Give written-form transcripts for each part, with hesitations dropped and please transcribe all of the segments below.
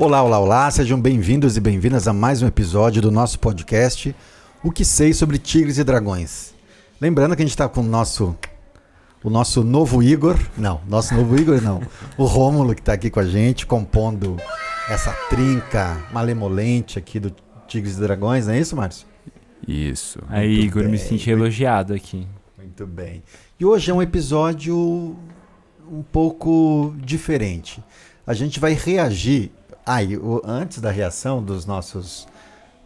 Olá, olá, olá, sejam bem-vindos e bem-vindas a mais um episódio do nosso podcast O que sei sobre Tigres e Dragões. Lembrando que a gente está com o nosso novo Igor, o Rômulo que está aqui com a gente, compondo essa trinca malemolente aqui do Tigres e Dragões, não é isso, Márcio? Isso. Aí, Igor, me senti elogiado aqui. Muito bem. E hoje é um episódio um pouco diferente. A gente vai reagir. Antes da reação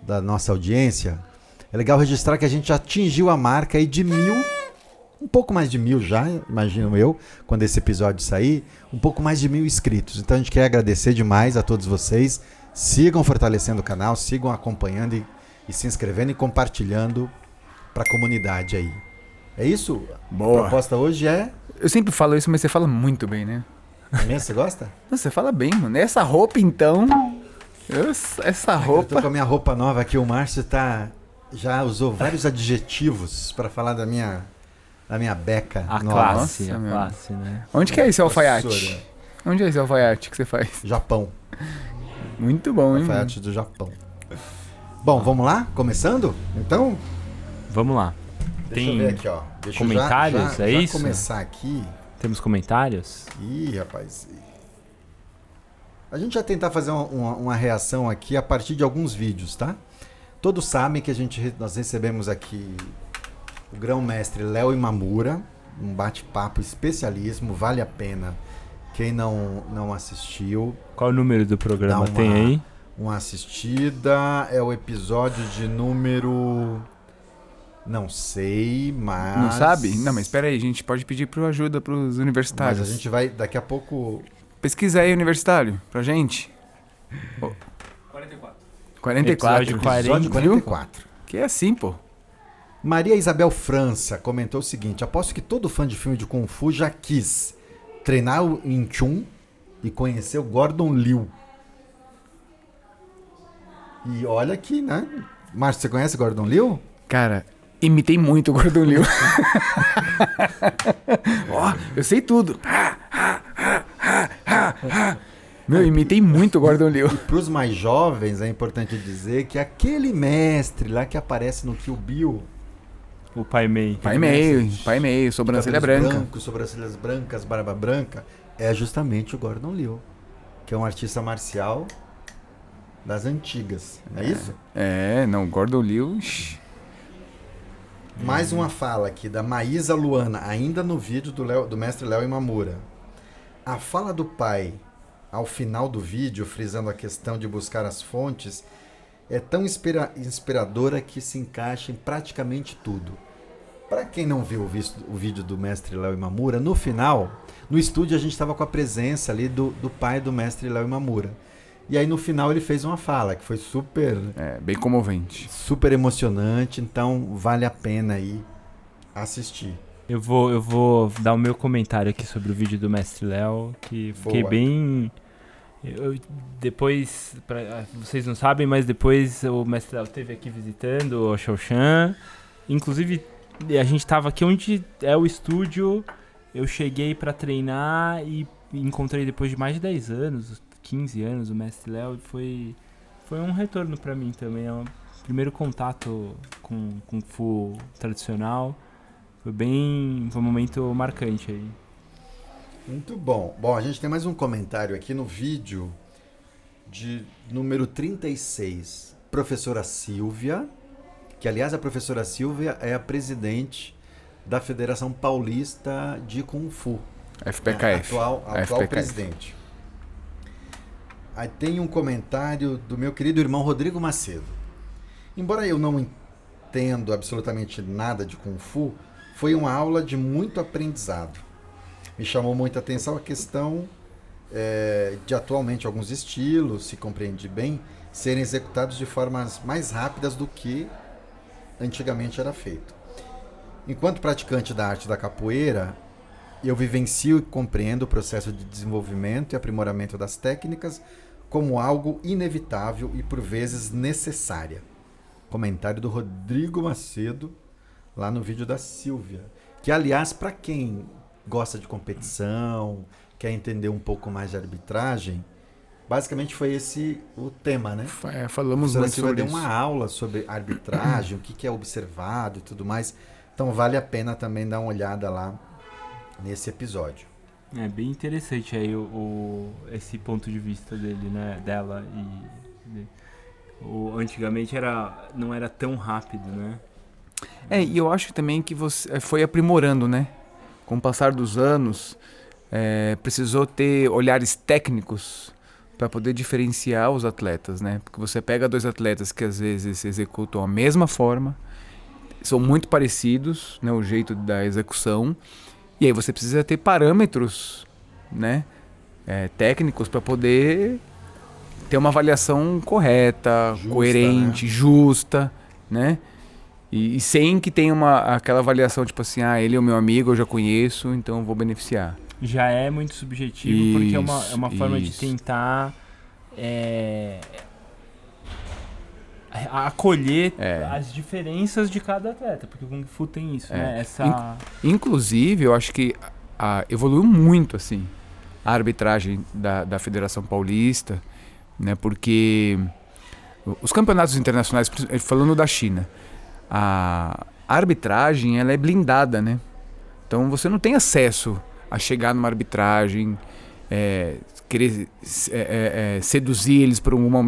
da nossa audiência, é legal registrar que a gente atingiu a marca aí de 1.000, um pouco mais de 1.000 já, imagino eu, quando esse episódio sair, um pouco mais de 1.000 inscritos. Então a gente quer agradecer demais a todos vocês. Sigam fortalecendo o canal, sigam acompanhando e se inscrevendo e compartilhando para a comunidade aí. É isso? Boa. A proposta hoje é... Eu sempre falo isso, mas você fala muito bem, né? É mesmo? Você gosta? Não, você fala bem, mano. Essa roupa, então... Essa roupa... Eu tô com a minha roupa nova aqui, o Márcio já usou vários adjetivos para falar da minha beca A nova. classe, Nossa, meu. classe, né? Onde que é esse alfaiate? Professora. Onde é esse alfaiate que você faz? Japão. Muito bom, hein? Alfaiate do Japão. Bom, vamos lá? Começando? Então, Vamos lá. deixa eu Tem ver aqui, ó. Deixa eu comentários, já é isso? começar aqui. Temos comentários? Ih, rapaz. A gente vai tentar fazer uma reação aqui a partir de alguns vídeos, tá? Todos sabem que nós recebemos aqui o grão-mestre Léo Imamura, um bate-papo especialíssimo, vale a pena. Quem não assistiu, Qual o número do programa dá tem aí? uma assistida. É o episódio de número... Não sei, mas... Não sabe? Não, mas espera aí, a gente pode pedir ajuda pros universitários. Mas a gente vai, daqui a pouco... Pesquisa aí, universitário, pra gente. 44. Episódio Episódio 44. Que é assim, pô. Maria Isabel França comentou o seguinte: aposto que todo fã de filme de Kung Fu já quis treinar o Wing Chun e conhecer o Gordon Liu. E olha aqui, né? Márcio, você conhece o Gordon Liu? Cara, imitei muito o Gordon Liu. Ó, eu sei tudo. Meu, imitei muito o Gordon Liu. E para os mais jovens é importante dizer que aquele mestre lá que aparece no Kill Bill, O Pai Mei. Pai meio, sobrancelha cabelos branca. brancos, sobrancelhas brancas, barba branca, é justamente o Gordon Liu, que é um artista marcial das antigas, não é isso? É, não, Gordon Liu... Mais uma fala aqui da Maísa Luana, ainda no vídeo do mestre Léo Imamura. A fala do pai, ao final do vídeo, frisando a questão de buscar as fontes, é tão inspiradora que se encaixa em praticamente tudo. Para quem não viu o vídeo do mestre Léo Imamura, no final, no estúdio a gente estava com a presença ali do pai do mestre Léo Imamura. E aí no final ele fez uma fala que foi bem comovente. super emocionante, então vale a pena aí assistir. Eu vou dar o meu comentário aqui sobre o vídeo do Mestre Léo, que fiquei Boa. bem... Depois, vocês não sabem, mas depois o Mestre Léo esteve aqui visitando o Shaoshan. Inclusive, a gente estava aqui onde é o estúdio. Eu cheguei para treinar e encontrei depois de mais de 10 anos, 15 anos, o Mestre Léo. Foi um retorno para mim também. É o primeiro contato com Kung Fu tradicional. Foi um momento marcante aí. Muito bom. Bom, a gente tem mais um comentário aqui no vídeo de número 36. Professora Silvia, que aliás a professora Silvia é a presidente da Federação Paulista de Kung Fu. FPKF. Atual FPKF. presidente. Aí tem um comentário do meu querido irmão Rodrigo Macedo. Embora eu não entendo absolutamente nada de Kung Fu, foi uma aula de muito aprendizado. Me chamou muita atenção a questão de atualmente alguns estilos, se compreende bem, serem executados de formas mais rápidas do que antigamente era feito. Enquanto praticante da arte da capoeira, eu vivencio e compreendo o processo de desenvolvimento e aprimoramento das técnicas como algo inevitável e por vezes necessária. Comentário do Rodrigo Macedo, lá no vídeo da Silvia. Que, aliás, para quem gosta de competição, quer entender um pouco mais de arbitragem, basicamente foi esse o tema, né? Falamos A muito Silva sobre deu isso. uma aula sobre arbitragem, o que é observado e tudo mais. Então vale a pena também dar uma olhada lá nesse episódio. É bem interessante aí esse ponto de vista dele, né? Dela antigamente não era tão rápido, né? E eu acho também que você foi aprimorando, né? Com o passar dos anos, precisou ter olhares técnicos para poder diferenciar os atletas, né? Porque você pega 2 atletas que às vezes executam a mesma forma, são muito parecidos, né? O jeito da execução, e aí você precisa ter parâmetros, né? Técnicos para poder ter uma avaliação correta, Justa, coerente, né? justa, né? E sem que tenha aquela avaliação tipo assim, ele é o meu amigo, eu já conheço, então eu vou beneficiar. Já é muito subjetivo, porque é uma forma de isso. tentar acolher as diferenças de cada atleta, porque o Kung Fu tem isso, né? Inclusive, eu acho que evoluiu muito assim a arbitragem da Federação Paulista, né? Porque os campeonatos internacionais, falando da China, a arbitragem ela é blindada, né? Então você não tem acesso a chegar numa arbitragem, querer seduzir eles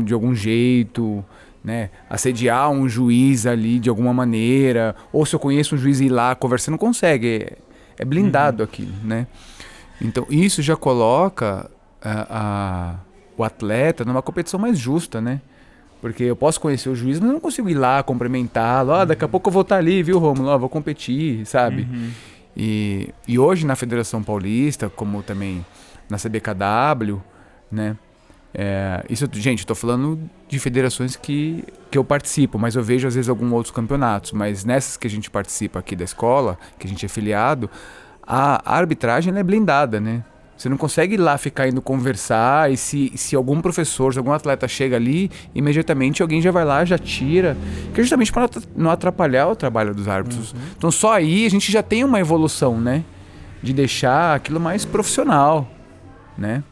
de algum jeito, né? Assediar um juiz ali de alguma maneira, ou se eu conheço um juiz e ir lá conversar, não consegue, é blindado aquilo, né? Então isso já coloca o atleta numa competição mais justa, né? Porque eu posso conhecer o juiz, mas eu não consigo ir lá cumprimentá-lo. Daqui a pouco eu vou estar ali, viu, Rômulo? Vou competir, sabe? E hoje na Federação Paulista, como também na CBKW, né? Isso, gente, estou falando de federações que eu participo, mas eu vejo às vezes alguns outros campeonatos. Mas nessas que a gente participa aqui da escola, que a gente é filiado, a arbitragem ela é blindada, né? Você não consegue ir lá ficar indo conversar, e se algum professor, se algum atleta chega ali, imediatamente alguém já vai lá, já tira, que é justamente para não atrapalhar o trabalho dos árbitros. Então só aí a gente já tem uma evolução, né? De deixar aquilo mais profissional, né?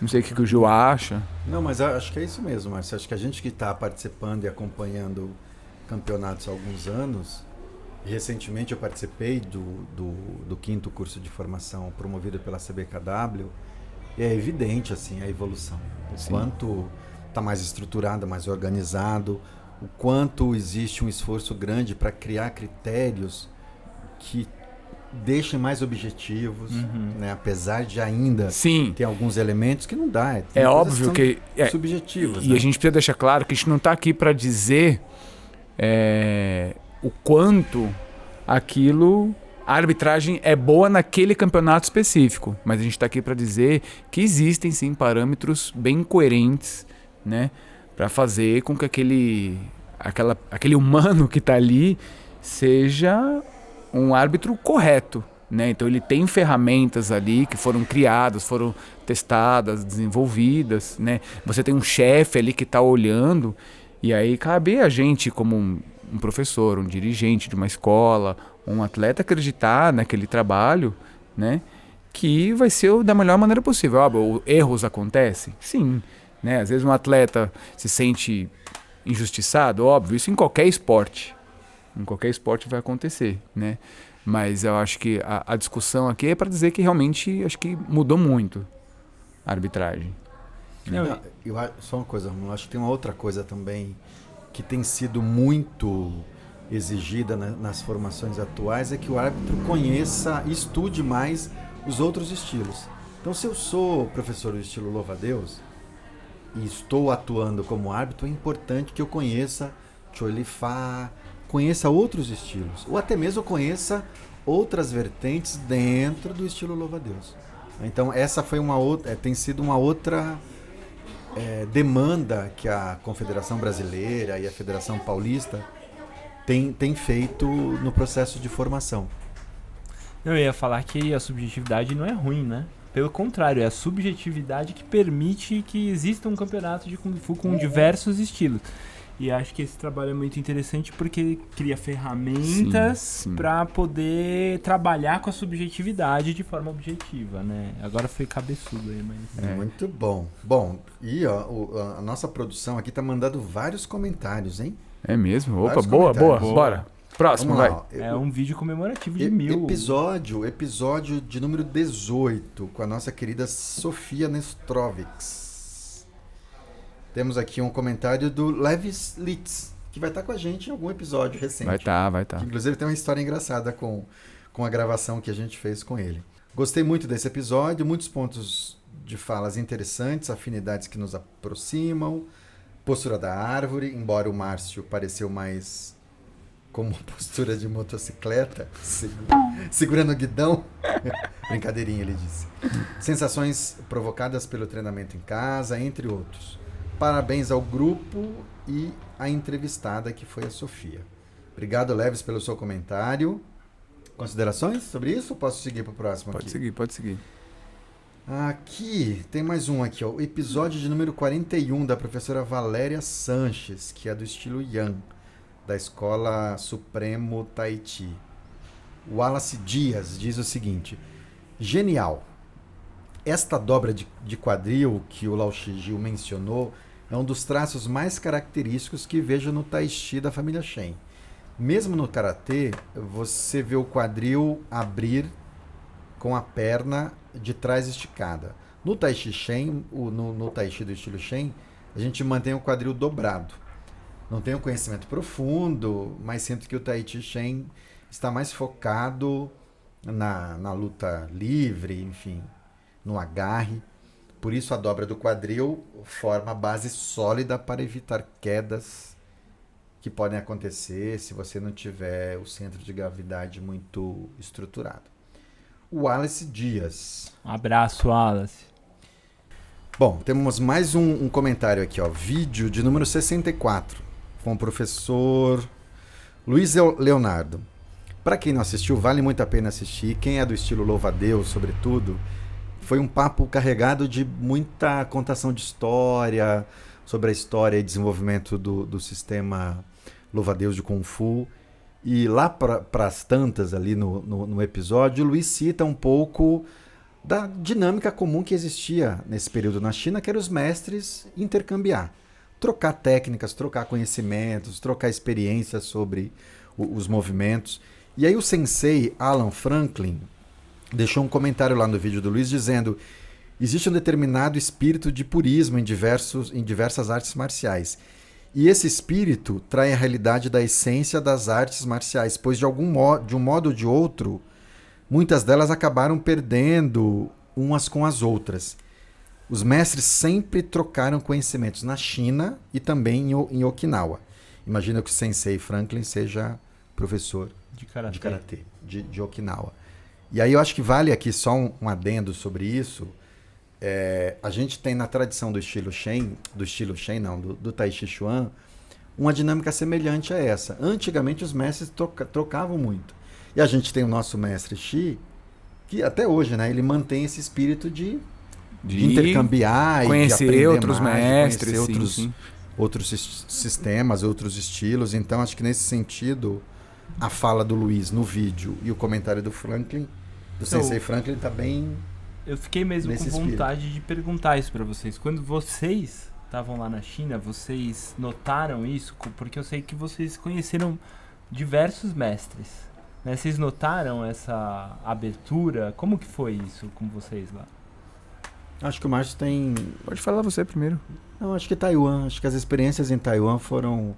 Não sei o que o Gil acha. Não, mas eu acho que é isso mesmo, Márcio. Acho que a gente que está participando e acompanhando campeonatos há alguns anos, e recentemente eu participei do 5º curso de formação promovido pela CBKW, e é evidente assim, a evolução. O quanto está mais estruturado, mais organizado, o quanto existe um esforço grande para criar critérios que deixem mais objetivos, né? Apesar de ainda ter alguns elementos que não dá. É óbvio que subjetivos. E a gente precisa deixar claro que a gente não está aqui para dizer o quanto a arbitragem é boa naquele campeonato específico, mas a gente está aqui para dizer que existem sim parâmetros bem coerentes, né, para fazer com que aquele humano que está ali seja um árbitro correto, né? Então ele tem ferramentas ali que foram criadas, foram testadas, desenvolvidas, né? Você tem um chefe ali que está olhando, e aí cabe a gente como um professor, um dirigente de uma escola, um atleta acreditar naquele trabalho, né? Que vai ser da melhor maneira possível. Erros acontecem? Sim, né? Às vezes um atleta se sente injustiçado, óbvio, isso em qualquer esporte. Em qualquer esporte vai acontecer, né? Mas eu acho que a discussão aqui é para dizer que realmente acho que mudou muito a arbitragem. Só uma coisa, eu acho que tem uma outra coisa também que tem sido muito exigida nas formações atuais, é que o árbitro conheça e estude mais os outros estilos. Então, se eu sou professor do estilo louva-a-Deus e estou atuando como árbitro, é importante que eu conheça Choi Li Fa, conheça outros estilos, ou até mesmo conheça outras vertentes dentro do estilo louva-a-Deus. Então essa foi tem sido uma outra demanda que a Confederação Brasileira e a Federação Paulista tem feito no processo de formação. Eu ia falar que a subjetividade não é ruim, né? Pelo contrário, é a subjetividade que permite que exista um campeonato de Kung Fu com diversos estilos. E acho que esse trabalho é muito interessante porque cria ferramentas para poder trabalhar com a subjetividade de forma objetiva, né? Agora foi cabeçudo aí, mas... Muito bom. Bom, e ó, a nossa produção aqui tá mandando vários comentários, hein? É mesmo? Opa, Vários boa, comentários. bora. Próximo, Vamos vai. lá, ó. É um vídeo comemorativo de 1000. Episódio de número 18, com a nossa querida Sofia Nestrovics. Temos aqui um comentário do Levis Litz, que vai estar com a gente em algum episódio recente. Vai tá. Que, inclusive tem uma história engraçada com a gravação que a gente fez com ele. Gostei muito desse episódio, muitos pontos de falas interessantes, afinidades que nos aproximam, postura da árvore, embora o Márcio pareceu mais como uma postura de motocicleta, segurando o guidão. Brincadeirinha, ele disse. Sensações provocadas pelo treinamento em casa, entre outros. Parabéns ao grupo e à entrevistada, que foi a Sofia. Obrigado, Leves, pelo seu comentário. Considerações sobre isso? Ou posso seguir para o próximo aqui? Pode seguir. Aqui, tem mais um aqui, ó. O episódio de número 41, da professora Valéria Sanches, que é do estilo Yang, da Escola Supremo Tahiti. Wallace Dias diz o seguinte: genial. Esta dobra de quadril que o Lao Shijil mencionou é um dos traços mais característicos que vejo no Tai Chi da família Shen. Mesmo no Karatê, você vê o quadril abrir com a perna de trás esticada. No Tai Chi Shen, no Tai Chi do estilo Shen, a gente mantém o quadril dobrado. Não tenho conhecimento profundo, mas sinto que o Tai Chi Shen está mais focado na luta livre, enfim, no agarre. Por isso a dobra do quadril forma a base sólida para evitar quedas que podem acontecer se você não tiver o centro de gravidade muito estruturado. O Wallace Dias. Um abraço, Wallace. Bom, temos mais um comentário aqui, ó. Vídeo de número 64, com o professor Luiz Leonardo. Para quem não assistiu, vale muito a pena assistir. Quem é do estilo louva-a-Deus, sobretudo, foi um papo carregado de muita contação de história, sobre a história e desenvolvimento do sistema louva-a-Deus de Kung Fu. E lá para as tantas, ali no episódio, o Luiz cita um pouco da dinâmica comum que existia nesse período na China, que era os mestres intercambiar. Trocar técnicas, trocar conhecimentos, trocar experiências sobre os movimentos. E aí o sensei Alan Franklin deixou um comentário lá no vídeo do Luiz dizendo: existe um determinado espírito de purismo em diversas artes marciais. E esse espírito trai a realidade da essência das artes marciais, pois de um modo ou de outro, muitas delas acabaram perdendo umas com as outras. Os mestres sempre trocaram conhecimentos na China e também em Okinawa. Imagina que o sensei Franklin seja professor de karatê de Okinawa. E aí eu acho que vale aqui só um adendo sobre isso. A gente tem na tradição do Tai Chi Chuan, uma dinâmica semelhante a essa. Antigamente os mestres trocavam muito. E a gente tem o nosso mestre Shi, que até hoje, né, ele mantém esse espírito de intercambiar e de aprender outros mais, mestres, conhecer outros sistemas, outros estilos. Então acho que nesse sentido a fala do Luiz no vídeo e o comentário do Franklin, do sensei Franklin, está bem... Eu fiquei mesmo com vontade de perguntar isso para vocês. Quando vocês estavam lá na China, vocês notaram isso? Porque eu sei que vocês conheceram diversos mestres, né? Vocês notaram essa abertura? Como que foi isso com vocês lá? Acho que o Márcio tem... Pode falar você primeiro. Não, acho que Taiwan. Acho que as experiências em Taiwan foram...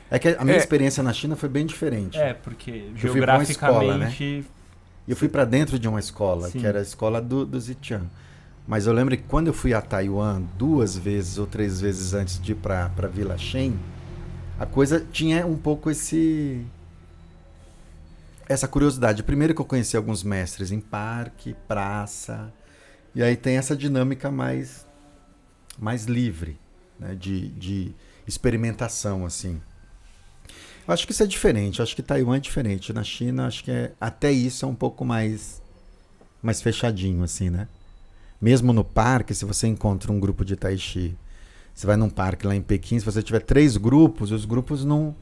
É que a minha experiência na China foi bem diferente. Porque eu fui pra uma escola, né? geograficamente... Eu fui para dentro de uma escola, Sim. que era a escola do Zichang. Mas eu lembro que quando eu fui a Taiwan 2 vezes ou 3 vezes antes de ir para Vila Shen, a coisa tinha um pouco essa curiosidade. Primeiro que eu conheci alguns mestres em parque, praça, e aí tem essa dinâmica mais livre, né, de experimentação, assim. Eu acho que isso é diferente, eu acho que Taiwan é diferente. Na China, acho que até isso é um pouco mais fechadinho, assim, né? Mesmo no parque, se você encontra um grupo de Tai Chi Você vai num parque lá em Pequim, se você tiver 3 grupos, os grupos não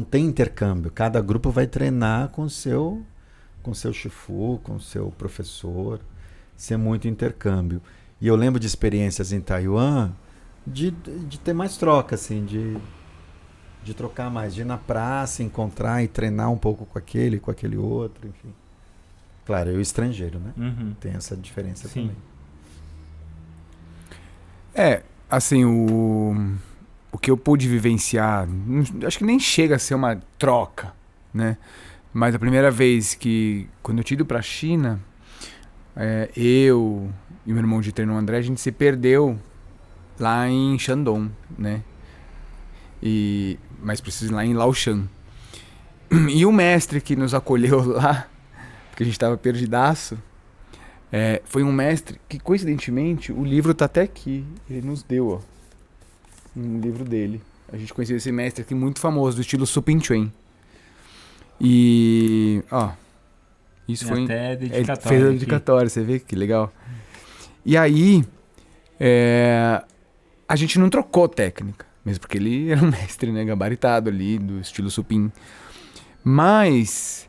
tem intercâmbio. Cada grupo vai treinar com o seu shifu, com o seu professor. Isso é muito intercâmbio. E eu lembro de experiências em Taiwan de ter mais troca, assim, de trocar mais, de ir na praça, encontrar e treinar um pouco com aquele outro, enfim. Claro, eu estrangeiro, né? Tem essa diferença Sim. também. Assim, o que eu pude vivenciar, acho que nem chega a ser uma troca, né? Mas a primeira vez quando eu tinha ido pra China, eu e meu irmão de treino, o André, a gente se perdeu lá em Shandong, né? Mais preciso lá em Laoshan. E o mestre que nos acolheu lá, porque a gente tava perdidaço, foi um mestre que, coincidentemente, o livro tá até aqui. Ele nos deu, ó, um livro dele. A gente conheceu esse mestre aqui muito famoso, do estilo Supin Chuen. E, ó, isso foi até ele dedicatório. fez a dedicatória, você vê que legal. E aí, a gente não trocou técnica, mesmo porque ele era um mestre, né, gabaritado ali, do estilo Supin. Mas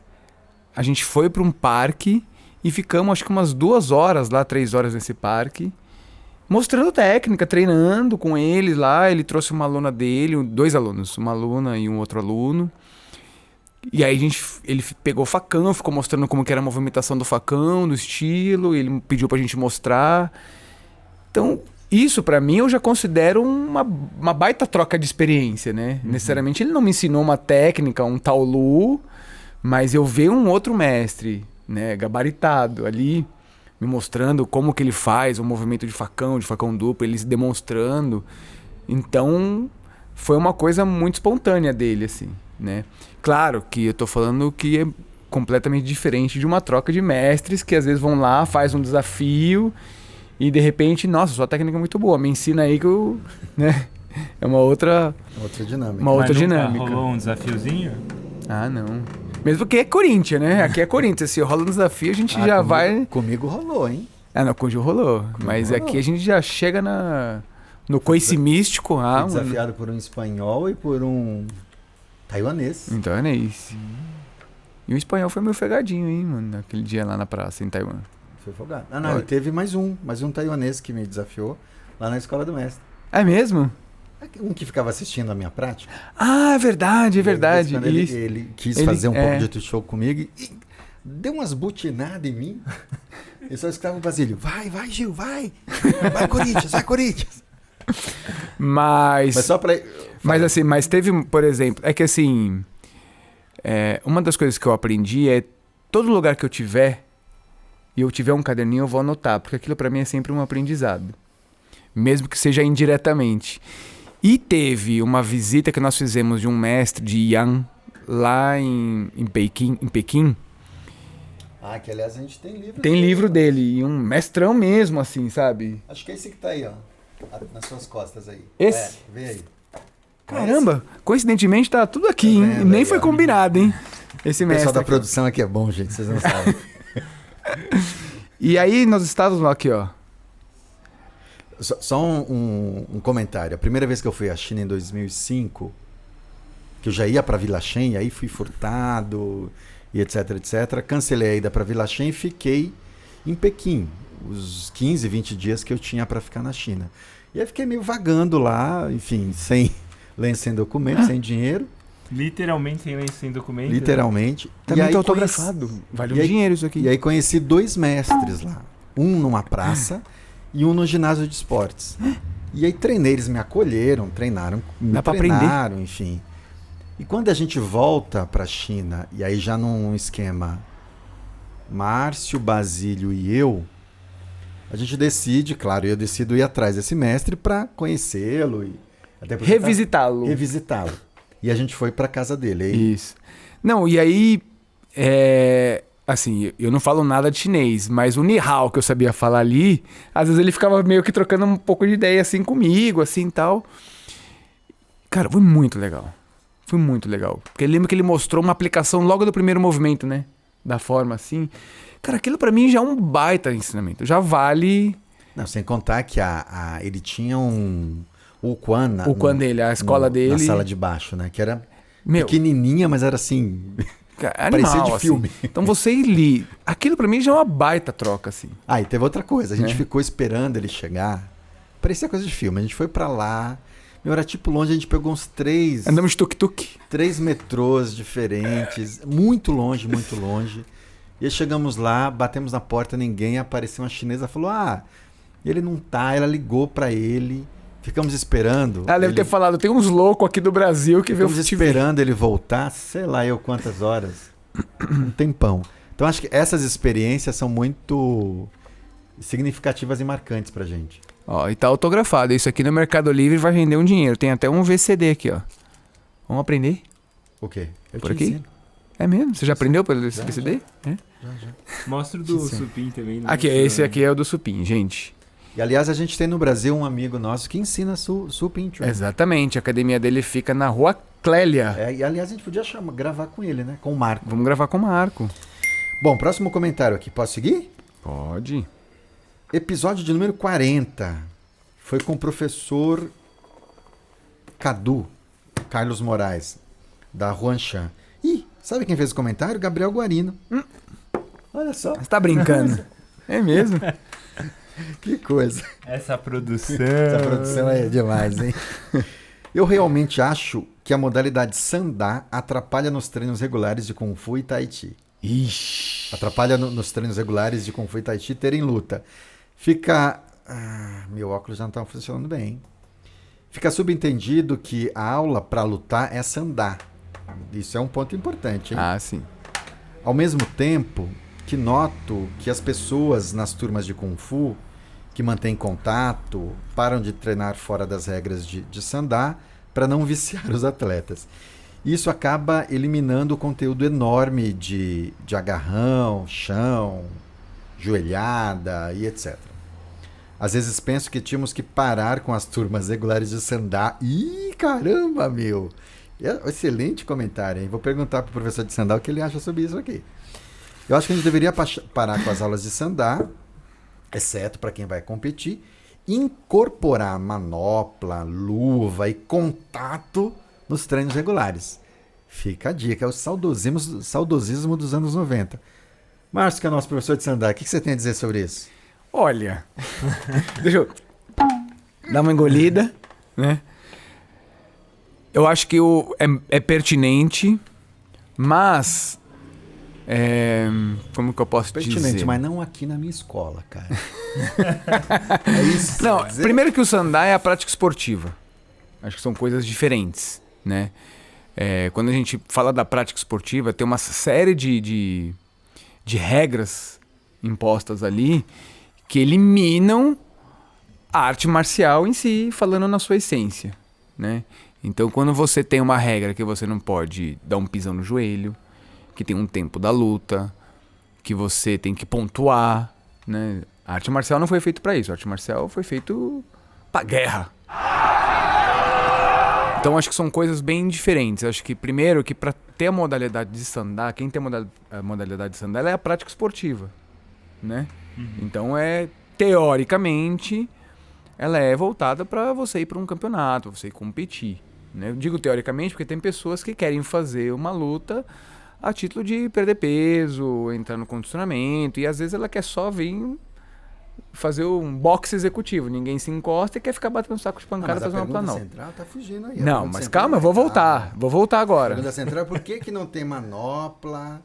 a gente foi para um parque e ficamos, acho que umas 2 horas lá, 3 horas nesse parque, mostrando técnica, treinando com eles lá. Ele trouxe uma aluna dele, 2 alunos, uma aluna e um outro aluno. E aí ele pegou o facão, ficou mostrando como que era a movimentação do facão, do estilo, ele pediu pra gente mostrar. Então, isso pra mim eu já considero uma baita troca de experiência, né? Necessariamente ele não me ensinou uma técnica, um taolu, mas eu ver um outro mestre, né, gabaritado ali, me mostrando como que ele faz o movimento de facão duplo, eles demonstrando. Então, foi uma coisa muito espontânea dele, assim, né? Claro que eu tô falando que é completamente diferente de uma troca de mestres que às vezes vão lá, faz um desafio e de repente, nossa, sua técnica é muito boa, me ensina aí que eu, né? É uma outra dinâmica. Uma outra Mas nunca dinâmica. rolou um desafiozinho? Ah, não. Mesmo porque é Corinthians, né? Aqui é Corinthians. Se rola um desafio, a gente já vai... Comigo rolou, hein? Não, com o Gil rolou. Mas rolou. aqui a gente já chega no coice místico. Fui desafiado por um espanhol e por um taiwanês. Então é isso. E o espanhol foi meio fegadinho, hein, mano? Naquele dia lá na praça, em Taiwan. Foi folgado. Não, teve mais um taiwanês que me desafiou lá na escola do mestre. É mesmo? Um que ficava assistindo a minha prática. Ah, é verdade, é verdade. Ele quis fazer um pouco de tu-show comigo e deu umas butinadas em mim. Eu só escutava o Basílio. Vai, Gil, vai. Vai, Corinthians, vai, Corinthians. Mas só pra... Mas teve, por exemplo, é que assim, uma das coisas que eu aprendi é todo lugar que eu tiver e eu tiver um caderninho, eu vou anotar, porque aquilo pra mim é sempre um aprendizado, mesmo que seja indiretamente. E teve uma visita que nós fizemos de um mestre de Yang lá em Pequim. Ah, que aliás a gente tem livro. Tem livro dele, e um mestrão mesmo, assim, sabe? Acho que é esse que tá aí, ó. Nas suas costas aí. Esse? Vê aí. Caramba, coincidentemente tá tudo aqui, hein? Vendo Nem aí, foi ó. combinado, hein? Esse O mestre pessoal da aqui. produção aqui é bom, gente, vocês não sabem. E aí nós estávamos aqui, ó. Só um comentário. A primeira vez que eu fui à China em 2005, que eu já ia para Vila Shen, aí fui furtado e etc, etc. Cancelei a ida para Vila Shen e fiquei em Pequim, os 15, 20 dias que eu tinha para ficar na China. E aí fiquei meio vagando lá, enfim, sem documento, sem dinheiro. Literalmente sem documento? Literalmente. Também E aí tá autografado. Vale um dinheiro isso aqui. E aí conheci 2 mestres lá. Um numa praça e um no ginásio de esportes. E aí treinei, eles me acolheram, Dá pra treinaram, enfim. E quando a gente volta pra China, e aí já num esquema Márcio, Basílio e eu, a gente decide, claro, eu decido ir atrás desse mestre pra conhecê-lo e até Revisitá-lo. E a gente foi pra casa dele. Aí, Isso. Não, e aí, assim, eu não falo nada de chinês, mas o Ni Hao que eu sabia falar ali, às vezes ele ficava meio que trocando um pouco de ideia assim comigo, assim, tal. Cara, foi muito legal. Foi muito legal. Porque eu lembro que ele mostrou uma aplicação logo do primeiro movimento, né? Da forma assim. Cara, aquilo pra mim já é um baita ensinamento. Já vale Não, sem contar que ele tinha o Quan dele, a escola dele. Na sala de baixo, né? Que era Meu, pequenininha, mas era assim... animal, parecia de filme. Assim. Então você ir ali, aquilo pra mim já é uma baita troca, assim. Ah, e teve outra coisa. A gente ficou esperando ele chegar. Parecia coisa de filme. A gente foi pra lá. Meu, era tipo longe, a gente pegou uns 3... Andamos de tuk-tuk. 3 metrôs diferentes. Muito longe, muito longe. E aí chegamos lá, batemos na porta, ninguém. Apareceu uma chinesa, falou, ele não tá. Ela ligou pra ele. Ficamos esperando. Ela deve ter falado, tem uns loucos aqui do Brasil que veio Ficamos esperando ele voltar, sei lá eu quantas horas. Um tempão. Então acho que essas experiências são muito significativas e marcantes pra gente. Ó, e tá autografado. Isso aqui no Mercado Livre vai render um dinheiro. Tem até um VCD aqui, ó. Vamos aprender? O quê? Eu Por te aqui? ensino. É mesmo? Você já aprendeu pelo VCD? É? Já. Mostra o do Supim também. Né? Aqui, esse aqui é o do Supim, gente. E aliás, a gente tem no Brasil um amigo nosso que ensina Supim. Exatamente, a academia dele fica na Rua Clélia. E aliás, a gente podia gravar com ele, né? Com o Marco. Vamos gravar com o Marco. Bom, próximo comentário aqui. Posso seguir? Pode. Episódio de número 40. Foi com o professor Cadu, Carlos Moraes, da Huanchan. Ih, sabe quem fez o comentário? Gabriel Guarino. Olha só. Você tá brincando? É mesmo? Que coisa. Essa produção. Essa produção é demais, hein? Eu realmente acho que a modalidade Sandá atrapalha nos treinos regulares de Kung Fu e Tai Chi. Ixi. Atrapalha nos treinos regulares de Kung Fu e Tai Chi terem luta. Fica... meu óculos já não tá funcionando bem, hein? Fica subentendido que a aula para lutar é Sandá. Isso é um ponto importante, hein? Sim. Ao mesmo tempo que noto que as pessoas nas turmas de Kung Fu que mantêm contato param de treinar fora das regras de Sandá para não viciar os atletas. Isso acaba eliminando o conteúdo enorme de agarrão, chão, joelhada e etc. Às vezes penso que tínhamos que parar com as turmas regulares de Sandá. Ih, caramba, meu! Excelente comentário, hein? Vou perguntar para o professor de Sandá o que ele acha sobre isso aqui. Eu acho que a gente deveria parar com as aulas de Sandá, exceto para quem vai competir, incorporar manopla, luva e contato nos treinos regulares. Fica a dica, é o saudosismo dos anos 90. Márcio, que é nosso professor de Sandá, o que você tem a dizer sobre isso? Olha, deixa eu dar uma engolida, né? Eu acho que é pertinente, mas... como que eu posso Pertinente, dizer? mas não aqui na minha escola, cara. É isso? Não, primeiro que o Sandá é a prática esportiva. Acho que são coisas diferentes, né? Quando a gente fala da prática esportiva, tem uma série de regras impostas ali que eliminam a arte marcial em si, falando na sua essência, né? Então, quando você tem uma regra que você não pode dar um pisão no joelho, que tem um tempo da luta, que você tem que pontuar, né? A arte marcial não foi feita para isso. A arte marcial foi feito para guerra. Então, acho que são coisas bem diferentes. Acho que, primeiro, que para ter a modalidade de Sandá, quem tem a modalidade de Sandá, ela é a prática esportiva, né? Então, teoricamente, ela é voltada para você ir para um campeonato, você ir competir, né? Eu digo teoricamente porque tem pessoas que querem fazer uma luta a título de perder peso, entrar no condicionamento, e às vezes ela quer só vir fazer um boxe executivo. Ninguém se encosta e quer ficar batendo saco de pancada fazendo uma planão. Central tá fugindo aí. Não, mas calma, eu vou voltar. Vou voltar agora. A pergunta central é por que não tem manopla,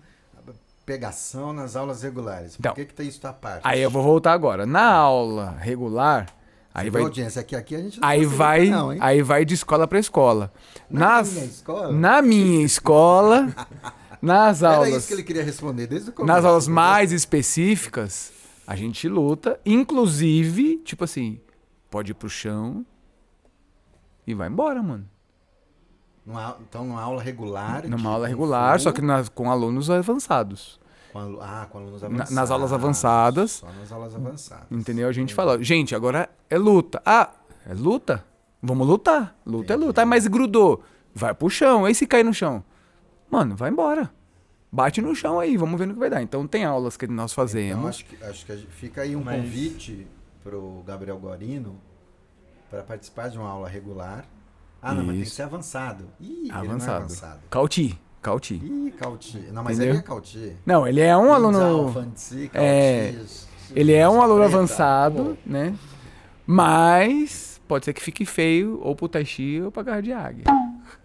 pegação nas aulas regulares? Por que isso tá à parte? Aí eu vou voltar agora. Na aula regular... Aí vai audiência aqui a gente não aí vai de escola para escola. Na minha escola? Na minha escola, nas aulas... Era isso que ele queria responder desde o começo. Nas aulas mais específicas, a gente luta, inclusive, tipo assim, pode ir pro chão e vai embora, mano. Então, numa aula regular... Numa aula regular, só que com alunos avançados. Com alunos avançados. Nas aulas avançadas. Só nas aulas avançadas. Entendeu? A gente fala, gente, agora é luta. Ah, é luta? Vamos lutar. Luta é luta. Ah, mas grudou. Vai pro chão. Aí se cair no chão. Mano, vai embora. Bate no chão aí, vamos ver no que vai dar. Então tem aulas que nós fazemos. Então, acho que fica aí um convite pro Gabriel Guarino para participar de uma aula regular. Ah, não, mas tem que ser avançado. Ih, ele não é avançado. Cauti. Ih, Cauti. Não, mas Entendeu? ele é Cauti. Não, ele é um aluno... Ele é um aluno avançado, né? Mas pode ser que fique feio ou pro Tai Chi ou pra Garra de Águia.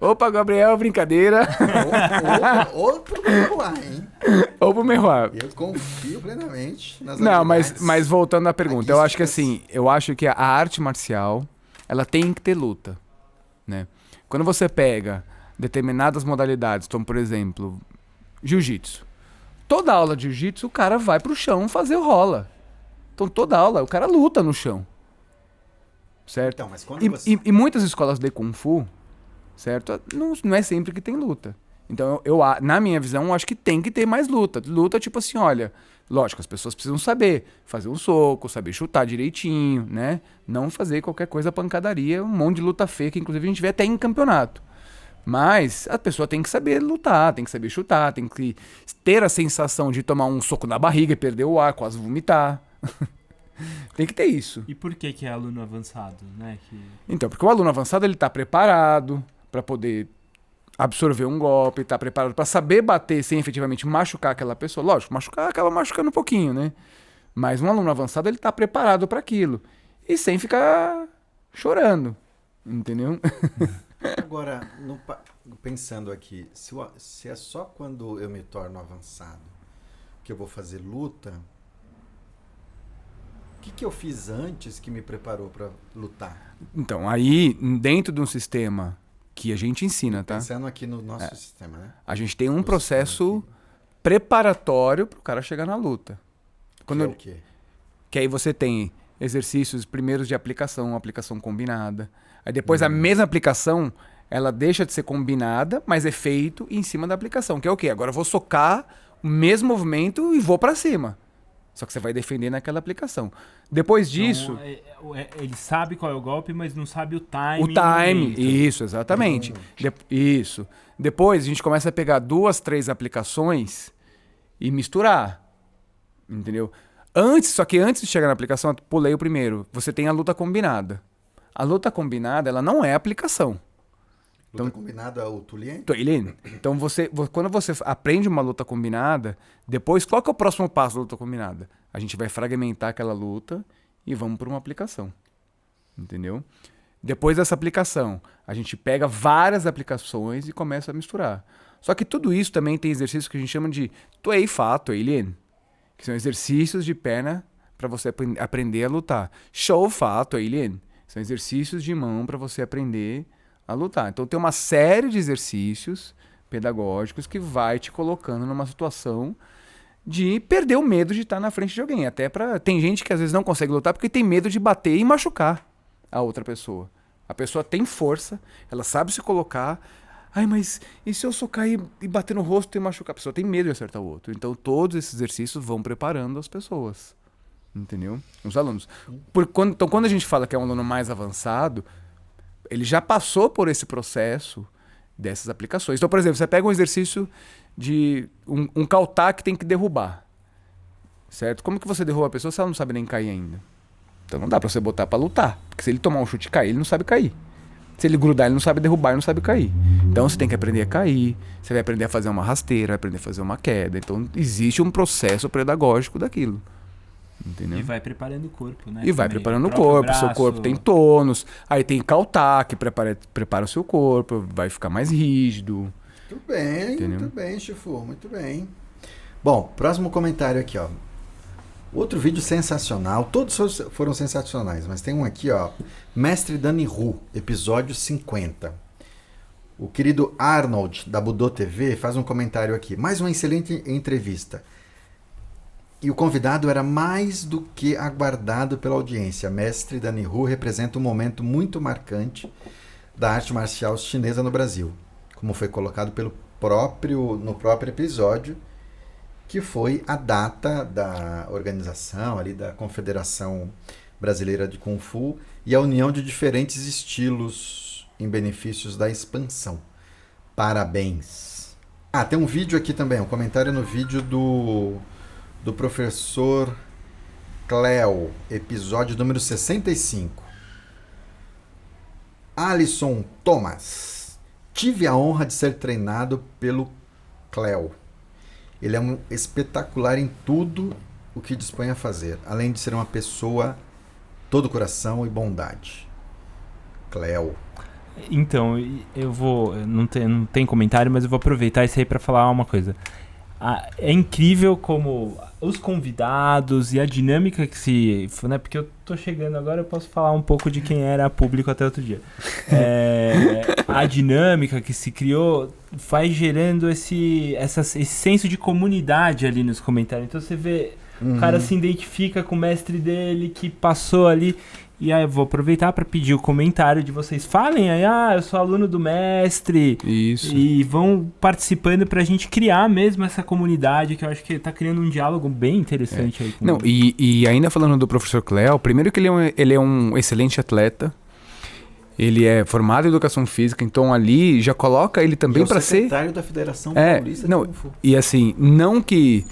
Opa, Gabriel, brincadeira. Ou pro Meruá, hein? Ou pro Meruá. Eu confio plenamente nas Não, habilidades. mas voltando à pergunta, eu acho que artísticas. assim, eu acho que a arte marcial, ela tem que ter luta, né? Quando você pega determinadas modalidades, como por exemplo, jiu-jitsu. Toda aula de jiu-jitsu, o cara vai pro chão fazer o rola. Então toda aula, o cara luta no chão. Certo? Então, mas quando E, você... e muitas escolas de Kung Fu, certo? Não é sempre que tem luta. Então, na minha visão, eu acho que tem que ter mais luta. Luta, tipo assim, olha, lógico, as pessoas precisam saber fazer um soco, saber chutar direitinho, né? Não fazer qualquer coisa pancadaria, um monte de luta feia, que inclusive a gente vê até em campeonato. Mas a pessoa tem que saber lutar, tem que saber chutar, tem que ter a sensação de tomar um soco na barriga e perder o ar, quase vomitar. Tem que ter isso. E por que é aluno avançado, né? Então, porque o aluno avançado, ele tá preparado para poder absorver um golpe, tá preparado para saber bater sem efetivamente machucar aquela pessoa. Lógico, machucar acaba machucando um pouquinho, né? Mas um aluno avançado, ele tá preparado para aquilo. E sem ficar chorando, entendeu? Agora, pensando aqui, se é só quando eu me torno avançado que eu vou fazer luta, o que eu fiz antes que me preparou para lutar? Então, aí, dentro de um sistema que a gente ensina, tá? Pensando aqui no nosso sistema, né? A gente tem um processo preparatório pro cara chegar na luta. Que é o quê? Que aí você tem exercícios primeiros de aplicação combinada. Aí depois a mesma aplicação, ela deixa de ser combinada, mas é feito em cima da aplicação. Que é o quê? Agora eu vou socar o mesmo movimento e vou para cima. Só que você vai defender naquela aplicação. Depois disso... Então, ele sabe qual é o golpe, mas não sabe o timing. O time, isso, exatamente. Isso. Depois a gente começa a pegar 2, 3 aplicações e misturar. Entendeu? Só que antes de chegar na aplicação, eu pulei o primeiro. Você tem a luta combinada. A luta combinada, ela não é aplicação. Luta combinada é o Tulien? Então, quando você aprende uma luta combinada, depois, qual que é o próximo passo da luta combinada? A gente vai fragmentar aquela luta e vamos para uma aplicação. Entendeu? Depois dessa aplicação, a gente pega várias aplicações e começa a misturar. Só que tudo isso também tem exercícios que a gente chama de Tuei Fa, Tuei Lien, que são exercícios de perna para você aprender a lutar. Shou Fa, Tuei Lien, são exercícios de mão para você aprender a lutar. Então tem uma série de exercícios pedagógicos que vai te colocando numa situação de perder o medo de estar na frente de alguém. Tem gente que às vezes não consegue lutar porque tem medo de bater e machucar a outra pessoa. A pessoa tem força, ela sabe se colocar. Ai, mas e se eu socar e bater no rosto e machucar? A pessoa tem medo de acertar o outro. Então todos esses exercícios vão preparando as pessoas. Entendeu? Os alunos. Então quando a gente fala que é um aluno mais avançado, ele já passou por esse processo dessas aplicações. Então, por exemplo, você pega um exercício de um kata que tem que derrubar. Certo? Como que você derruba a pessoa se ela não sabe nem cair ainda? Então não dá pra você botar pra lutar. Porque se ele tomar um chute e cair, ele não sabe cair. Se ele grudar, ele não sabe derrubar, ele não sabe cair. Então você tem que aprender a cair, você vai aprender a fazer uma rasteira, vai aprender a fazer uma queda. Então existe um processo pedagógico daquilo. Entendeu? E vai preparando o corpo, né? E vai preparando o corpo, seu corpo tem tônus, aí tem kata que prepara o seu corpo, vai ficar mais rígido. Muito bem, entendeu? Muito bem, Shifu, muito bem. Bom, próximo comentário aqui, ó. Outro vídeo sensacional, todos foram sensacionais, mas tem um aqui, ó. Mestre Dani Ru, episódio 50. O querido Arnold, da Budô TV, faz um comentário aqui. Mais uma excelente entrevista. E o convidado era mais do que aguardado pela audiência. Mestre Dani Ru representa um momento muito marcante da arte marcial chinesa no Brasil, como foi colocado no próprio episódio, que foi a data da organização ali da Confederação Brasileira de Kung Fu e a união de diferentes estilos em benefícios da expansão. Parabéns! Tem um vídeo aqui também, um comentário no vídeo do professor Cleo, episódio número 65. Alisson Thomas. Tive a honra de ser treinado pelo Cleo. Ele é um espetacular em tudo o que dispõe a fazer, além de ser uma pessoa todo coração e bondade. Cleo. Então, eu vou... Não tem comentário, mas eu vou aproveitar isso aí para falar uma coisa. É incrível como os convidados e a dinâmica que se... Né, porque eu tô chegando agora, eu posso falar um pouco de quem era público até outro dia. A dinâmica que se criou vai gerando esse senso de comunidade ali nos comentários. Então você vê, o cara se identifica com o mestre dele que passou ali... E aí eu vou aproveitar para pedir o comentário de vocês. Falem aí, eu sou aluno do mestre. Isso. E vão participando pra gente criar mesmo essa comunidade, que eu acho que tá criando um diálogo bem interessante aí. Não, e ainda falando do professor Cleo, primeiro que ele é um excelente atleta. Ele é formado em educação física, então ali já coloca ele também para ser... secretário da Federação Paulista de Kung Fu. E assim, não que...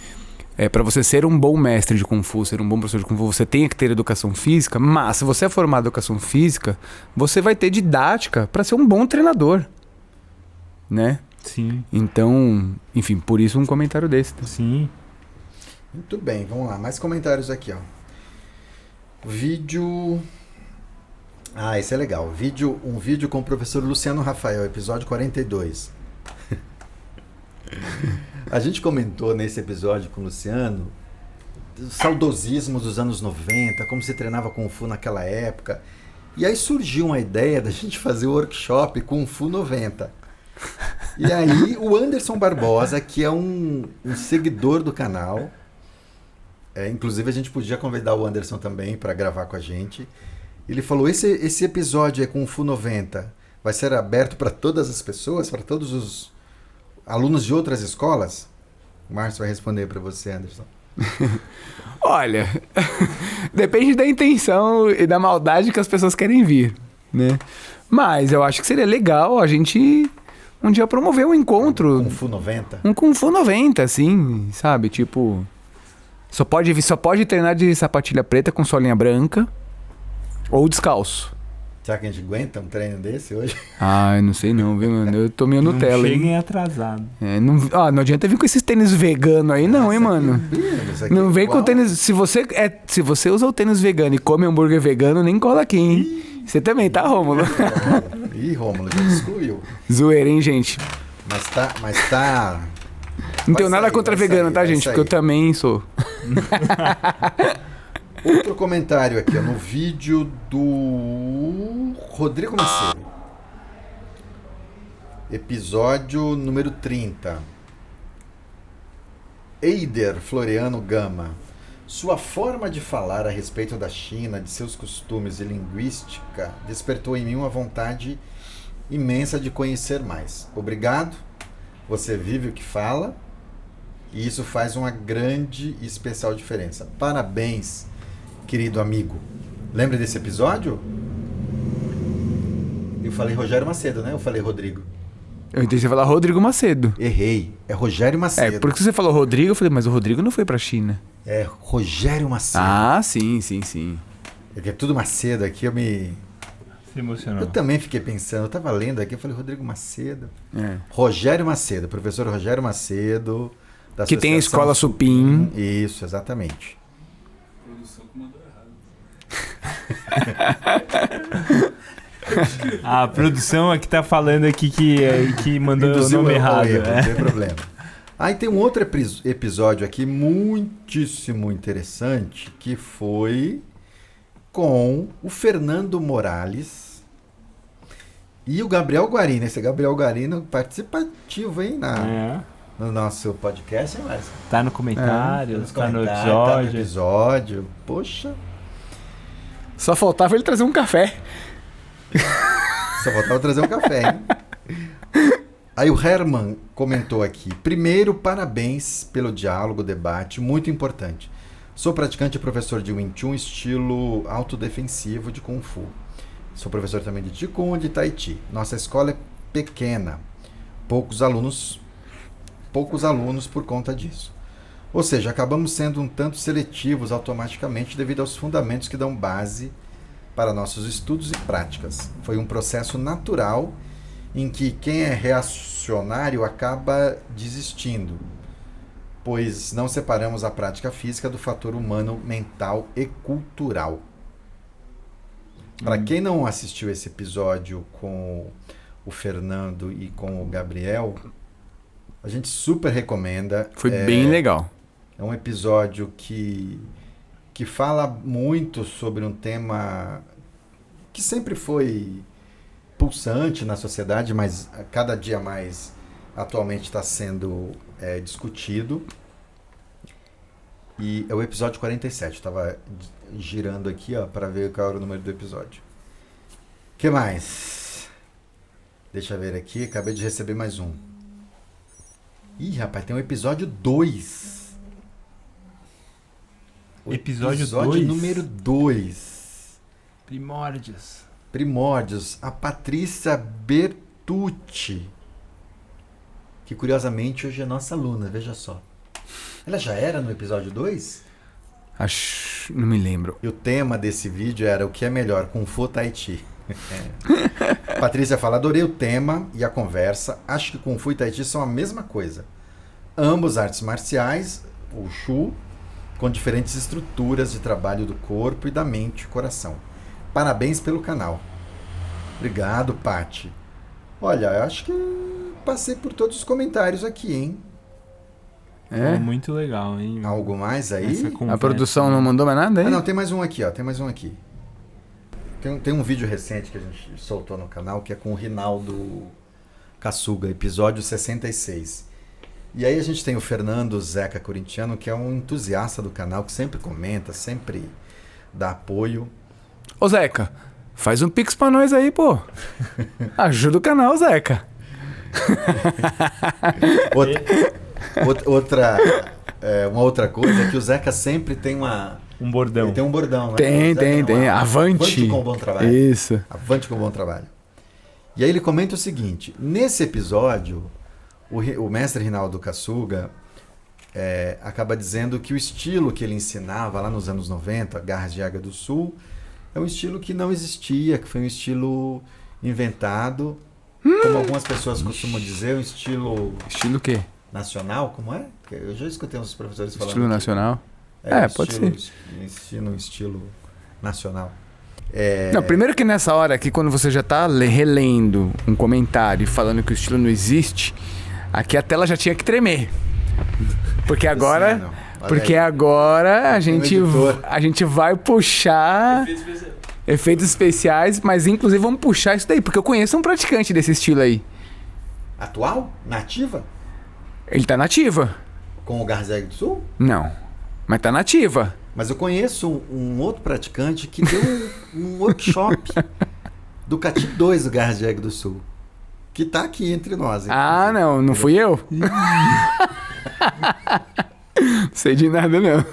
para você ser um bom mestre de Kung Fu, ser um bom professor de Kung Fu, você tenha que ter educação física, mas se você é formado em educação física, você vai ter didática para ser um bom treinador, né? Sim. Então, enfim, por isso um comentário desse. Sim. Muito bem, vamos lá. Mais comentários aqui, ó. Vídeo... esse é legal. Um vídeo com o professor Luciano Rafael, episódio 42. A gente comentou nesse episódio com o Luciano o saudosismo dos anos 90, como se treinava Kung Fu naquela época. E aí surgiu uma ideia da gente fazer o workshop Kung Fu 90. E aí o Anderson Barbosa, que é um seguidor do canal, inclusive a gente podia convidar o Anderson também para gravar com a gente. Ele falou, esse episódio é Kung Fu 90, vai ser aberto para todas as pessoas, para todos os alunos de outras escolas? O Márcio vai responder para você, Anderson. Olha, depende da intenção e da maldade que as pessoas querem vir, né? Mas eu acho que seria legal a gente um dia promover um encontro. Kung Fu 90? Um Kung Fu 90, assim, sabe? Tipo, só pode treinar de sapatilha preta com solinha branca ou descalço. Será que a gente aguenta um treino desse hoje? Eu não sei não, viu, mano? Eu tô meio Nutella, não hein? cheguem atrasado. Não adianta vir com esses tênis vegano aí não, hein, mano? Não vem com tênis... Se você usa o tênis vegano e come hambúrguer vegano, nem cola aqui, hein? Você também, tá, Rômulo? Ih, Rômulo, já excluiu. Zoeira, hein, gente? Mas tá... Não tenho nada contra vegano, tá, gente? Porque eu também sou. Outro comentário aqui, ó, no vídeo do Rodrigo Macedo. Episódio número 30. Eider Floriano Gama. Sua forma de falar a respeito da China, de seus costumes e linguística, despertou em mim uma vontade imensa de conhecer mais. Obrigado. Você vive o que fala e isso faz uma grande e especial diferença. Parabéns, querido amigo. Lembra desse episódio? Eu falei Rogério Macedo, né? Eu falei Rodrigo. Eu entendi você falar Rodrigo Macedo. Errei. É Rogério Macedo. Porque você falou Rodrigo, eu falei, mas o Rodrigo não foi pra China. É Rogério Macedo. Sim. É que é tudo Macedo aqui, Se emocionou. Eu também fiquei pensando, eu tava lendo aqui, eu falei Rodrigo Macedo. Rogério Macedo, professor Rogério Macedo. Da que tem a escola Supim. Isso, exatamente. A produção é que tá falando aqui que mandou o nome errado. Não tem problema. Aí tem um outro episódio aqui muitíssimo interessante, que foi com o Fernando Morales e o Gabriel Guarino. Esse Gabriel Guarino participativo, hein, no nosso podcast, hein, Márcio? Tá no comentário, tá no episódio. Poxa. Só faltava ele trazer um café. Só faltava trazer um café, hein? Aí o Herman comentou aqui. Primeiro, parabéns pelo diálogo, debate, muito importante. Sou praticante e professor de Wing Chun, estilo autodefensivo de Kung Fu. Sou professor também de Qigong e de Tai Chi. Nossa escola é pequena, poucos alunos por conta disso. Ou seja, acabamos sendo um tanto seletivos automaticamente devido aos fundamentos que dão base para nossos estudos e práticas. Foi um processo natural em que quem é reacionário acaba desistindo, pois não separamos a prática física do fator humano, mental e cultural. Para quem não assistiu esse episódio com o Fernando e com o Gabriel, a gente super recomenda. Foi bem legal. É um episódio que fala muito sobre um tema que sempre foi pulsante na sociedade, mas cada dia mais atualmente está sendo discutido. E é o episódio 47. Estava girando aqui para ver qual era o número do episódio. O que mais? Deixa eu ver aqui. Acabei de receber mais um. Ih, rapaz, tem um episódio 2. Episódio 2? número 2. Primórdios. A Patrícia Bertucci. Que curiosamente hoje é nossa aluna, veja só. Ela já era no episódio 2? Acho... Não me lembro. E o tema desse vídeo era o que é melhor, Kung Fu ou Tai Chi. Patrícia fala, adorei o tema e a conversa. Acho que Kung Fu e Tai Chi são a mesma coisa. Ambos artes marciais, o Shu, com diferentes estruturas de trabalho do corpo e da mente e coração. Parabéns pelo canal. Obrigado, Pati. Olha, eu acho que passei por todos os comentários aqui, hein? É? Muito legal, hein? Algo mais aí? A produção não mandou mais nada aí? Ah, não, tem mais um aqui, ó. Tem mais um aqui. Tem um vídeo recente que a gente soltou no canal, que é com o Rinaldo Kaçuga, episódio 66. E aí a gente tem o Fernando Zeca Corintiano, que é um entusiasta do canal, que sempre comenta, sempre dá apoio. Ô, Zeca, faz um pix pra nós aí, pô. Ajuda o canal, Zeca. Uma outra coisa é que o Zeca sempre tem um bordão. Ele tem um bordão, né? Tem. Avante com bom trabalho. Isso. Avante com bom trabalho. E aí ele comenta o seguinte: nesse episódio, o mestre Rinaldo Kaçuga acaba dizendo que o estilo que ele ensinava lá nos anos 90, Garras de Águia do Sul, é um estilo que não existia, que foi um estilo inventado, como algumas pessoas costumam dizer, um estilo... Estilo o quê? Nacional, como é? Eu já escutei uns professores falando. Estilo nacional? Pode ser. Estilo nacional. Não, primeiro que nessa hora aqui, quando você já tá relendo um comentário falando que o estilo não existe, aqui a tela já tinha que tremer. Porque agora... agora a gente vai puxar efeitos especiais, mas inclusive vamos puxar isso daí, porque eu conheço um praticante desse estilo aí. Atual? Nativa? Ele tá nativa. Com o Garras de Águia do Sul? Não, mas tá nativa. Mas eu conheço um outro praticante que deu um workshop do Cati 2 do Garras de Águia do Sul, que tá aqui entre nós. Ah, não fui eu? Não sei de nada, não.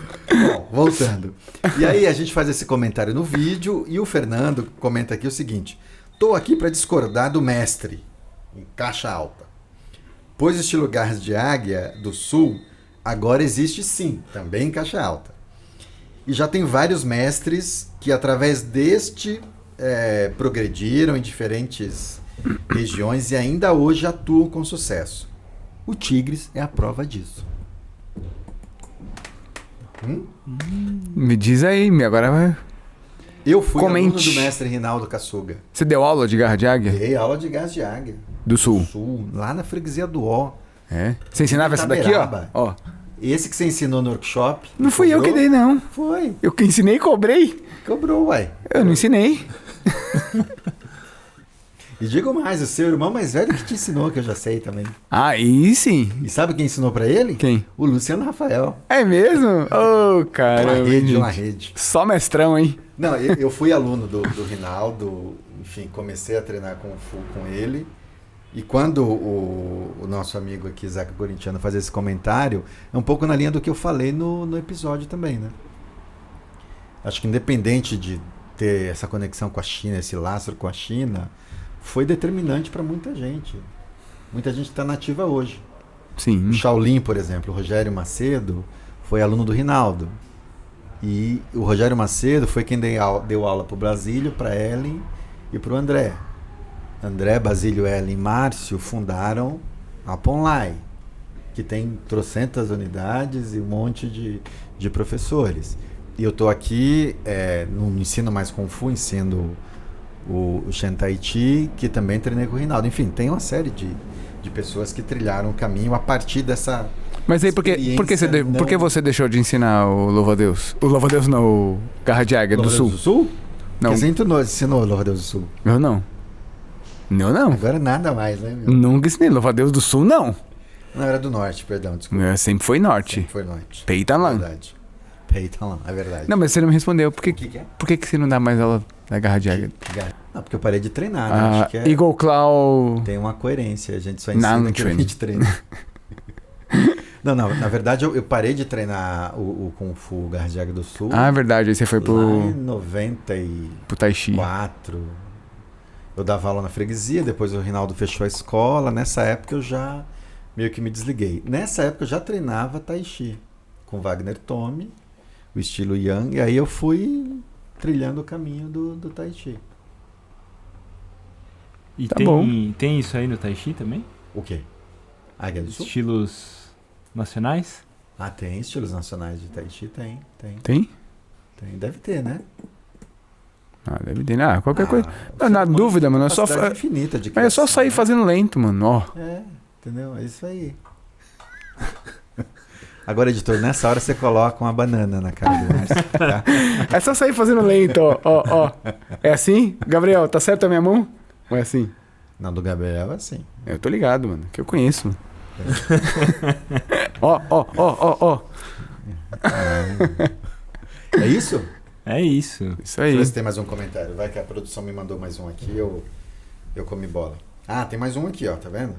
Bom, voltando. E aí a gente faz esse comentário no vídeo e o Fernando comenta aqui o seguinte: tô aqui para discordar do mestre, em caixa alta. Pois o estilo Garras de Águia do Sul agora existe sim, também em caixa alta. E já tem vários mestres que através deste progrediram em diferentes regiões e ainda hoje atuam com sucesso. O Tigres é a prova disso. Me diz aí, agora vai. Eu fui Comente. aluno do mestre Rinaldo Kaçuga. Você deu aula de Garra de Águia? Dei aula de Garras de Águia. Do Sul? Lá na freguesia do Ó. É? Você ensinava essa daqui, ó? Esse que você ensinou no workshop. Não fui eu que dei, não. Foi. Eu que ensinei e cobrei. Cobrou, uai. Eu não ensinei. E digo mais, o seu irmão mais velho que te ensinou, que eu já sei também. Aí sim. E sabe quem ensinou pra ele? Quem? O Luciano Rafael. É mesmo? Ô, cara. Uma rede. Só mestrão, hein? Não, eu fui aluno do Rinaldo, enfim, comecei a treinar Kung Fu com ele. E quando o nosso amigo aqui, Zeca Corintiano, faz esse comentário, é um pouco na linha do que eu falei no episódio também, né? Acho que independente de ter essa conexão com a China, esse lastro com a China, foi determinante para muita gente. Muita gente está nativa hoje. Sim. O Shaolin, por exemplo, o Rogério Macedo, foi aluno do Rinaldo. E o Rogério Macedo foi quem deu aula para o Basílio, para Ellen e para o André. André, Basílio, Ellen e Márcio fundaram a Ponlai, que tem trocentas unidades e um monte de professores. E eu estou aqui no ensino mais Kung Fu, ensino o Shen Tai Chi, que também treinei com o Rinaldo. Enfim, tem uma série de pessoas que trilharam o caminho a partir dessa... Mas aí, por que você deixou de ensinar o Louva-a-Deus? O Louva-a-Deus não, o Garra de Águia do Sul. Do Sul? Não. Porque você ensinou o Louva-a-Deus do Sul. Eu não. Eu não. Agora nada mais, né, meu? Nunca ensinei. Louva-a-Deus do Sul, não. Não, era do Norte, perdão, desculpa. Sempre foi Norte. Sempre foi Norte. Peitalã. Verdade. Peitalã, é verdade. Não, mas você não me respondeu. Por que é? Por que você não dá mais aula da Garra de Águia? Não, porque eu parei de treinar, né? Acho que Eagle Claw... Tem uma coerência, a gente só ensina que a gente treina. Não, na verdade eu parei de treinar o Kung Fu Garra de Águia do Sul. Ah, é verdade, aí você foi lá pro... em 94. Pro Tai Chi. Eu dava aula na freguesia, depois o Rinaldo fechou a escola. Nessa época eu já meio que me desliguei. Nessa época eu já treinava Tai Chi com Wagner Tome, o estilo Yang, e aí eu fui trilhando o caminho do Tai Chi. E Tá bom. Tem isso aí no Tai Chi também? O quê? Águia do Sul? Estilos nacionais? Ah, tem estilos nacionais de Tai Chi? Tem. Tem? Deve ter, né? Ah, deve ter. Ah, qualquer coisa. Não, na dúvida, mano, é só... infinita de É só sair fazendo lento, mano, ó. Entendeu? É isso aí. Agora, editor, nessa hora você coloca uma banana na cara do Márcio, tá? É só sair fazendo lento, ó. É assim? Gabriel, tá certo a minha mão? Ou é assim? Não, do Gabriel é assim. Eu tô ligado, mano, que eu conheço, mano. Ó. É isso? É isso. Isso Deixa eu aí. ver se tem mais um comentário. Vai que a produção me mandou mais um aqui, eu comi bola. Ah, tem mais um aqui, ó, tá vendo?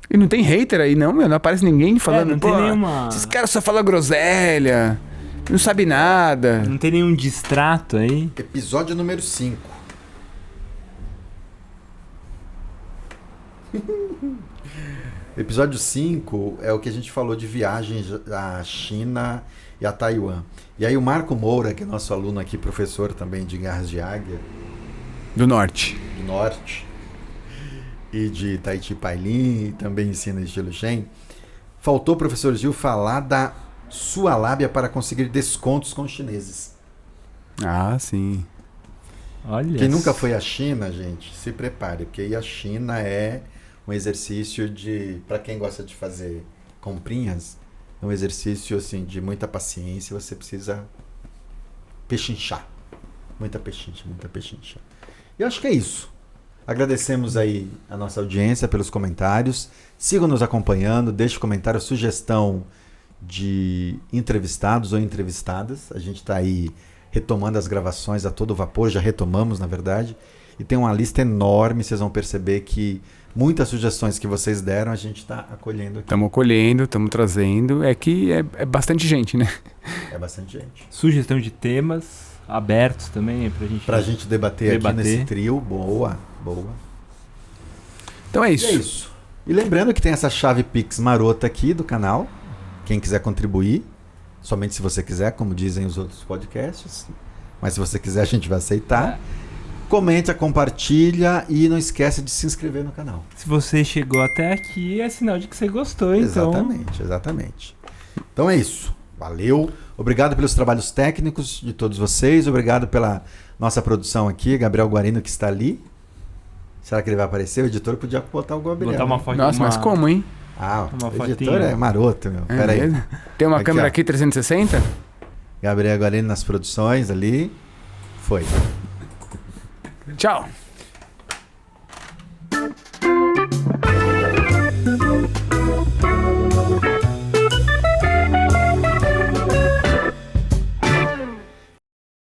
E não tem hater aí, não, meu. Não aparece ninguém falando. Não tem nenhuma... Esses caras só falam groselha. Não sabe nada. Não tem nenhum distrato aí? Episódio número 5. Episódio 5 é o que a gente falou de viagens à China e a Taiwan. E aí o Marco Moura, que é nosso aluno aqui, professor também de Garras de Águia. Do Norte. Do Norte. E de Tai Chi Pailin, e também ensina estilo Shen. Faltou o professor Gil falar da sua lábia para conseguir descontos com os chineses. Ah, sim. Olha. Quem nunca foi à China, gente, se prepare, porque aí a China é um exercício de, para quem gosta de fazer comprinhas, é um exercício assim de muita paciência, você precisa pechinchar. Muita pechincha. Eu acho que é isso. Agradecemos aí a nossa audiência pelos comentários. Sigam nos acompanhando, deixe comentário, sugestão de entrevistados ou entrevistadas. A gente está aí retomando as gravações a todo vapor, já retomamos, na verdade. E tem uma lista enorme, vocês vão perceber que muitas sugestões que vocês deram a gente está acolhendo aqui. Estamos acolhendo, estamos trazendo. É que é bastante gente, né? É bastante gente. Sugestão de temas abertos também pra gente debater aqui nesse trio. Boa. Então é isso. E é isso. E lembrando que tem essa chave Pix marota aqui do canal. Quem quiser contribuir, somente se você quiser, como dizem os outros podcasts. Mas se você quiser, a gente vai aceitar. Comenta, compartilha e não esquece de se inscrever no canal. Se você chegou até aqui, é sinal de que você gostou, então. Exatamente. Então é isso. Valeu. Obrigado pelos trabalhos técnicos de todos vocês. Obrigado pela nossa produção aqui. Gabriel Guarino, que está ali. Será que ele vai aparecer? O editor podia botar o Gabriel. Botar uma foto. Nossa, mas como, hein? O editor é maroto, meu. Pera aí. Tem uma câmera aqui 360? Gabriel Guarino nas produções ali. Foi. Tchau.